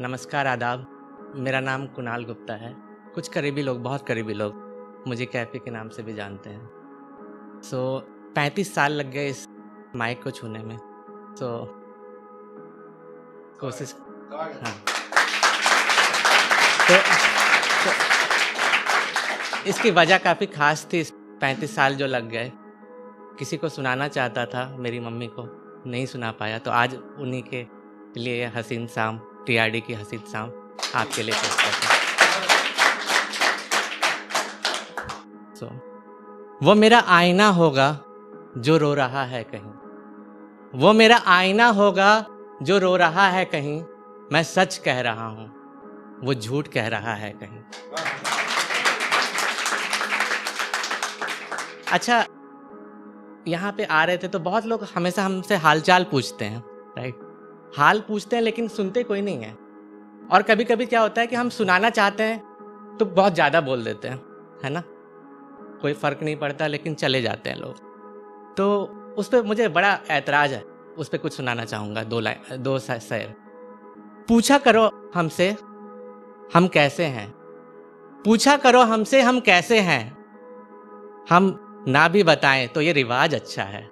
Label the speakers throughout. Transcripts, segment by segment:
Speaker 1: नमस्कार, आदाब। मेरा नाम कुणाल गुप्ता है। कुछ करीबी लोग, बहुत करीबी लोग मुझे कैफ़ी के नाम से भी जानते हैं। 35 साल लग गए इस माइक को छूने में। कोशिश हाँ। तो इसकी वजह काफ़ी ख़ास थी। 35 साल जो लग गए, किसी को सुनाना चाहता था, मेरी मम्मी को नहीं सुना पाया, तो आज उन्हीं के लिए यह हसीन शाम, टीआरडी की हसीन शाम आपके लिए पेश करता हूं। वो मेरा आईना होगा जो रो रहा है कहीं, वो मेरा आईना होगा जो रो रहा है कहीं, मैं सच कह रहा हूं, वो झूठ कह रहा है कहीं। अच्छा, यहाँ पे आ रहे थे तो बहुत लोग हमेशा हमसे हालचाल पूछते हैं, राइट? हाल पूछते हैं लेकिन सुनते कोई नहीं है। और कभी कभी क्या होता है कि हम सुनाना चाहते हैं तो बहुत ज़्यादा बोल देते हैं, है ना? कोई फ़र्क नहीं पड़ता, लेकिन चले जाते हैं लोग। तो उस पर मुझे बड़ा ऐतराज़ है, उस पर कुछ सुनाना चाहूँगा। दो शेर। पूछा करो हमसे हम कैसे हैं, पूछा करो हमसे हम कैसे हैं, हम ना भी बताएं तो ये रिवाज अच्छा है।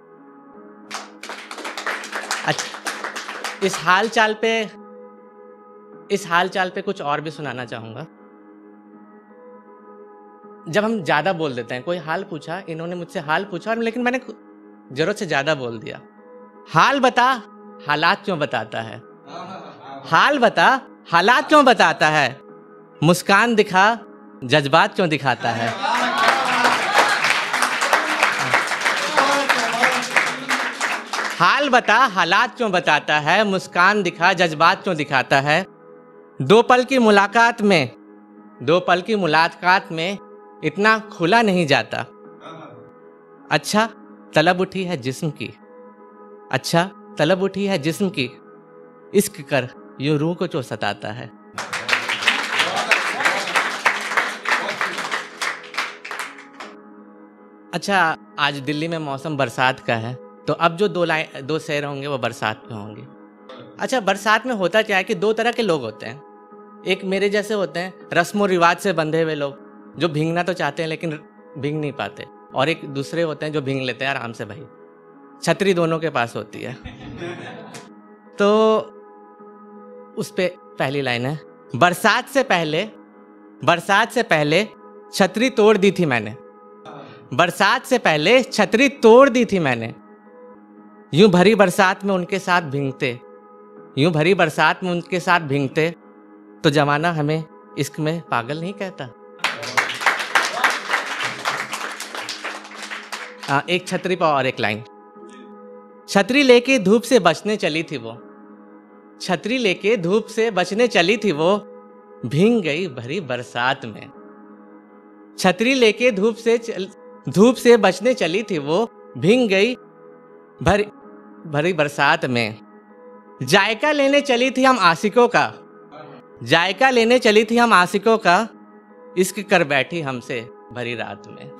Speaker 1: अच्छा, इस हाल चाल पे कुछ और भी सुनाना चाहूँगा। जब हम ज़्यादा बोल देते हैं, कोई हाल पूछा, इन्होंने मुझसे हाल पूछा, लेकिन मैंने ज़रूरत से ज़्यादा बोल दिया। हाल बता हालात क्यों बताता है, हाल बता हालात क्यों बताता है, मुस्कान दिखा जज्बात क्यों दिखाता है। हाल बता हालात क्यों बताता है, मुस्कान दिखा जज्बात क्यों दिखाता है। दो पल की मुलाकात में इतना खुला नहीं जाता। अच्छा तलब उठी है जिस्म की, अच्छा तलब उठी है जिस्म की, इश्क कर यूं रूह को जो सताता है। अच्छा, आज दिल्ली में मौसम बरसात का है, तो अब जो दो शेर होंगे वो बरसात में होंगे। अच्छा, बरसात में होता क्या है कि दो तरह के लोग होते हैं। एक मेरे जैसे होते हैं, रस्म रिवाज से बंधे हुए लोग, जो भींगना तो चाहते हैं लेकिन भींग नहीं पाते, और एक दूसरे होते हैं जो भींग लेते हैं आराम से। भाई, छतरी दोनों के पास होती है। तो उस पे पहली लाइन है, बरसात से पहले छतरी तोड़ दी थी मैंने, बरसात से पहले छतरी तोड़ दी थी मैंने, यूं भरी बरसात में उनके साथ भींगते, तो जमाना हमें इश्क में पागल नहीं कहता। एक छतरी पर और एक लाइन। छतरी लेके धूप से बचने चली थी वो, भीग गई भरी बरसात में। छतरी लेके धूप से बचने चली थी वो, भीग गई भरी बरसात में। जायका लेने चली थी हम आशिकों का, इश्क कर बैठी हमसे भरी रात में।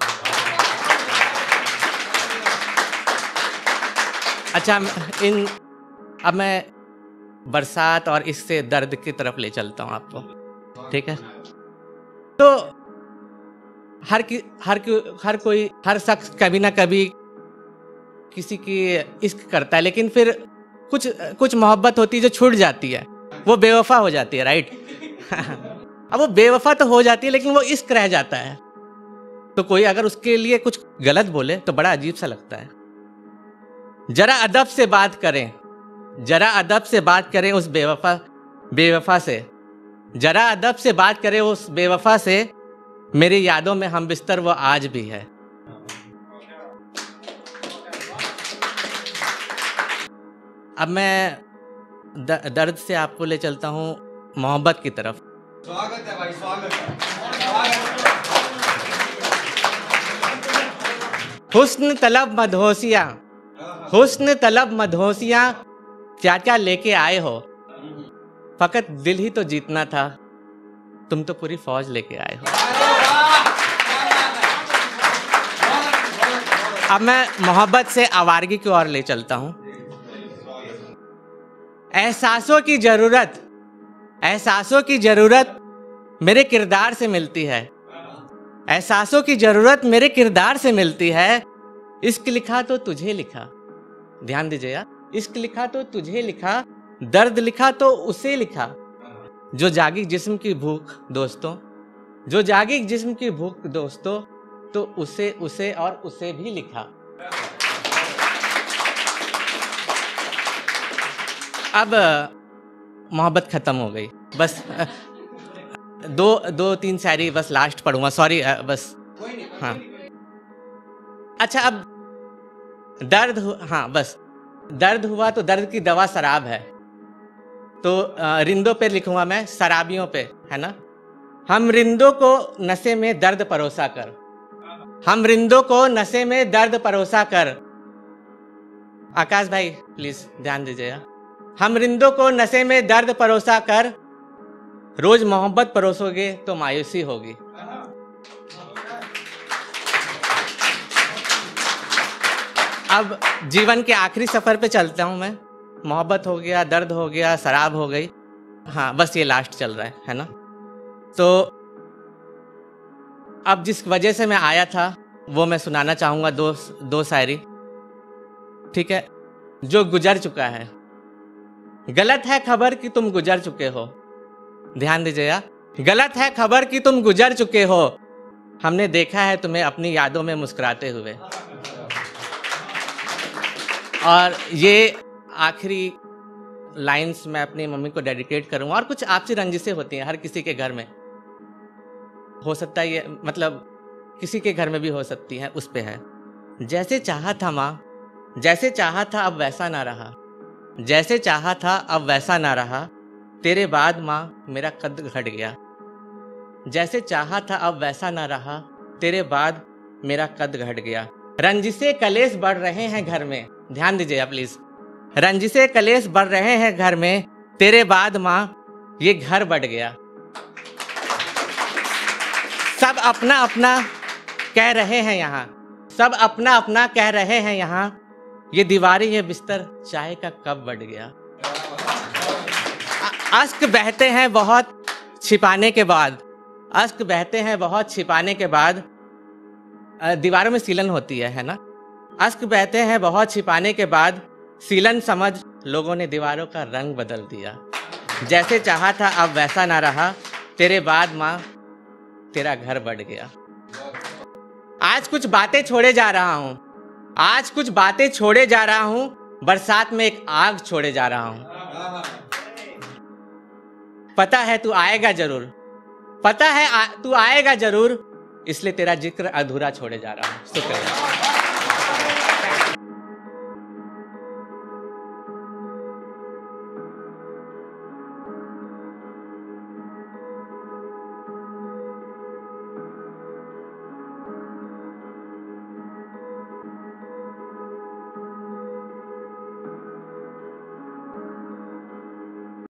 Speaker 1: अच्छा, अब मैं बरसात और इससे दर्द की तरफ ले चलता हूँ आपको, ठीक है? तो हर शख्स कभी ना कभी किसी की इश्क करता है, लेकिन फिर कुछ मोहब्बत होती है जो छूट जाती है, वो बेवफा हो जाती है, राइट? अब वो बेवफा तो हो जाती है लेकिन वो इश्क रह जाता है। तो कोई अगर उसके लिए कुछ गलत बोले तो बड़ा अजीब सा लगता है। जरा अदब से बात करें उस बेवफा से, मेरी यादों में हम बिस्तर वो आज भी है। अब मैं दर्द से आपको ले चलता हूँ मोहब्बत की तरफ। स्वागत है भाई, स्वागत है। हुस्न तलब मदहोसियाँ क्या क्या लेके आए हो, फकत दिल ही तो जीतना था, तुम तो पूरी फौज लेके आए हो। अब मैं मोहब्बत से आवारगी की ओर ले चलता हूँ। एहसासों की एहसासों की जरूरत मेरे किरदार से मिलती है, एहसासों की जरूरत मेरे किरदार से मिलती है। इश्क लिखा तो तुझे लिखा, ध्यान दीजिए यार, इश्क लिखा तो तुझे लिखा, दर्द लिखा तो उसे लिखा। जो जागी जिस्म की भूख दोस्तों, जो जागी जिस्म की भूख दोस्तों, तो उसे और उसे भी लिखा। अब मोहब्बत खत्म हो गई, बस दो तीन शायरी बस लास्ट पढ़ूंगा, सॉरी बस। हाँ अच्छा, अब हाँ बस, दर्द हुआ तो दर्द की दवा शराब है, तो रिंदों पे लिखूंगा मैं, शराबियों पे, है ना। हम रिंदों को नशे में दर्द परोसा कर, हम रिंदों को नशे में दर्द परोसा कर। आकाश भाई प्लीज ध्यान दीजिएगा। हम रिंदों को नशे में दर्द परोसा कर, रोज मोहब्बत परोसोगे तो मायूसी होगी। अब जीवन के आखिरी सफर पे चलता हूं मैं। मोहब्बत हो गया, दर्द हो गया, शराब हो गई, हाँ बस ये लास्ट चल रहा है ना। तो अब जिस वजह से मैं आया था वो मैं सुनाना चाहूंगा, दो शायरी, ठीक है। जो गुजर चुका है, गलत है खबर कि तुम गुजर चुके हो, ध्यान दीजिएगा, गलत है खबर कि तुम गुजर चुके हो। हमने देखा है तुम्हें अपनी यादों में मुस्कुराते हुए। और ये आखिरी लाइंस मैं अपनी मम्मी को डेडिकेट करूंगा। और कुछ आपसी रंजिशें होती हैं हर किसी के घर में, हो सकता है ये, मतलब किसी के घर में भी हो सकती है, उस पे है। जैसे चाहा था माँ, जैसे चाहा था अब वैसा ना रहा, जैसे चाहा था अब वैसा ना रहा, तेरे बाद माँ मेरा कद घट गया। जैसे चाहा था अब वैसा ना रहा, तेरे बाद मेरा कद घट गया। रंजिशे कलेश बढ़ रहे हैं घर में, ध्यान दीजिएगा प्लीज, रंजिशे कलेश बढ़ रहे हैं घर में, तेरे बाद माँ ये घर बढ़ गया। सब अपना अपना कह रहे हैं यहाँ, सब अपना अपना कह रहे हैं यहाँ, ये दीवारें ये बिस्तर चाय का कब बढ़ गया। अश्क बहते हैं बहुत छिपाने के बाद, अश्क बहते हैं बहुत छिपाने के बाद, दीवारों में सीलन होती है ना। अश्क बहते हैं बहुत छिपाने के बाद, सीलन समझ लोगों ने दीवारों का रंग बदल दिया। जैसे चाहा था अब वैसा ना रहा, तेरे बाद माँ तेरा घर बढ़ गया। आज कुछ बातें छोड़े जा रहा हूँ, आज कुछ बातें छोड़े जा रहा हूँ, बरसात में एक आग छोड़े जा रहा हूँ। पता है तू आएगा जरूर, पता है तू आएगा जरूर, इसलिए तेरा जिक्र अधूरा छोड़े जा रहा हूँ। शुक्रिया।